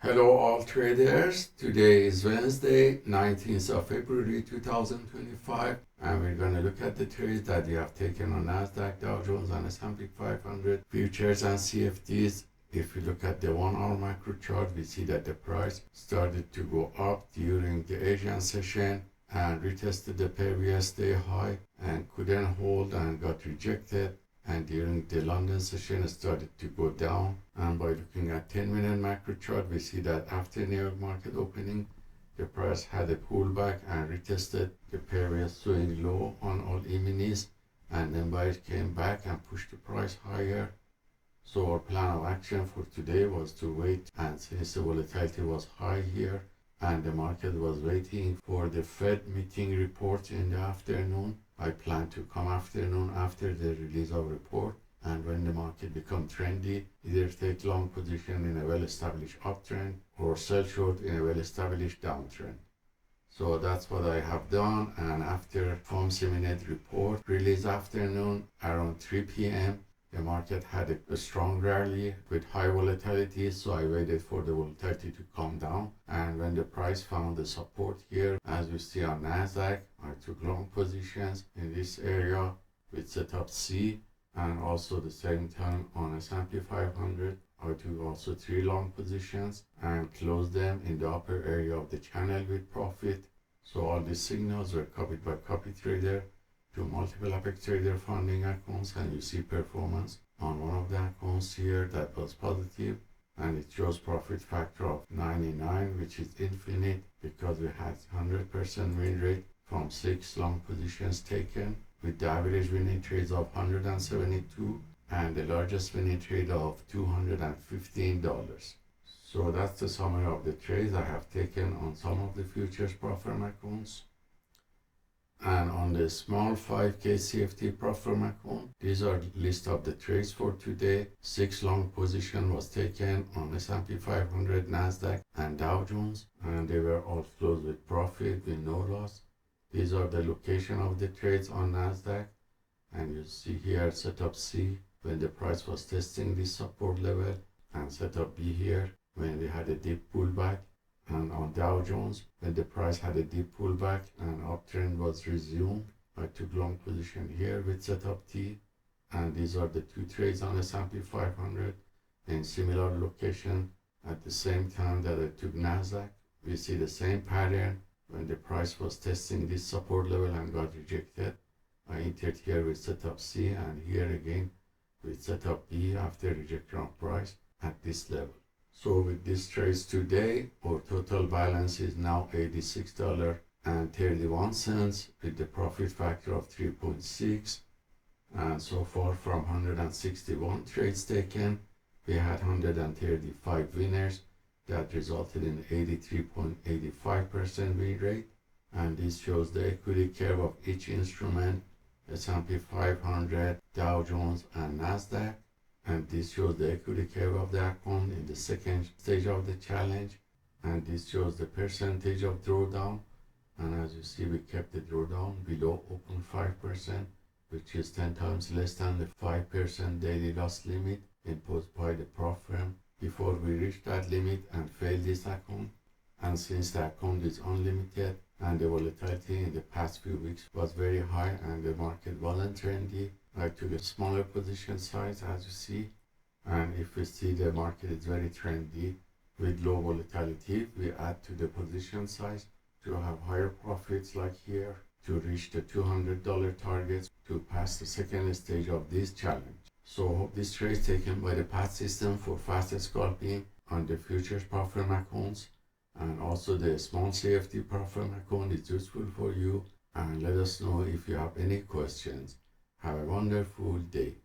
Hello all traders, today is Wednesday 19th of February 2025 and we're going to look at the trades that we have taken on Nasdaq, Dow Jones and S&P 500 futures and CFDs. If we look at the 1 hour macro chart, we see that the price started to go up during the Asian session and retested the previous day high and couldn't hold and got rejected. And during the London session it started to go down, and by looking at 10-minute macro chart we see that after New York market opening the price had a pullback and retested the previous swing low on all E-minis, and then buyers came back and pushed the price higher. So our plan of action for today was to wait, and since the volatility was high here and the market was waiting for the Fed meeting report in the afternoon, I plan to come afternoon after the release of report, and when the market become trendy, either take long position in a well-established uptrend or sell short in a well-established downtrend. So that's what I have done, and after FOMC minute report release afternoon around 3 p.m. the market had a strong rally with high volatility, so I waited for the volatility to come down, and when the price found the support here, as you see on Nasdaq, I took long positions in this area with setup C, and also the same time on S&P 500 I took also 3 long positions and closed them in the upper area of the channel with profit. So all these signals were copied by copy trader to multiple Apex Trader funding accounts, and you see performance on one of the accounts here that was positive, and it shows profit factor of 99, which is infinite because we had 100% win rate from 6 long positions taken, with the average winning trades of 172 and the largest winning trade of $215. So that's the summary of the trades I have taken on some of the futures prop firm accounts. And on the small 5K CFD prop firm account, these are list of the trades for today. 6 long position was taken on S&P 500, Nasdaq and Dow Jones, and they were all closed with profit with no loss. These are the location of the trades on Nasdaq, and you see here setup C when the price was testing this support level, and setup B here when we had a deep pullback, and on Dow Jones when the price had a deep pullback and uptrend was resumed, I took long position here with setup T. And these are the 2 trades on S&P 500 in similar location at the same time that I took Nasdaq. We see the same pattern when the price was testing this support level and got rejected. I entered here with setup C, and here again with setup B after rejection of price at this level. So with these trades today, our total balance is now $86.31 with the profit factor of 3.6. And so far from 161 trades taken, we had 135 winners. That resulted in 83.85% win rate. And this shows the equity curve of each instrument, S&P 500, Dow Jones and Nasdaq. And this shows the equity curve of the account in the second stage of the challenge, and this shows the percentage of drawdown. And as you see, we kept the drawdown below open 5%, which is 10 times less than the 5% daily loss limit imposed by the prop firm before we reached that limit and failed this account. And since the account is unlimited and the volatility in the past few weeks was very high and the market wasn't trendy, I took a smaller position size, as you see. And if we see the market is very trendy with low volatility, we add to the position size to have higher profits like here, to reach the $200 targets to pass the second stage of this challenge. So this trade is taken by the PAAT system for fast scalping on the futures prop firm accounts, and also the small CFD prop firm account is useful for you. And let us know if you have any questions. Have a wonderful day.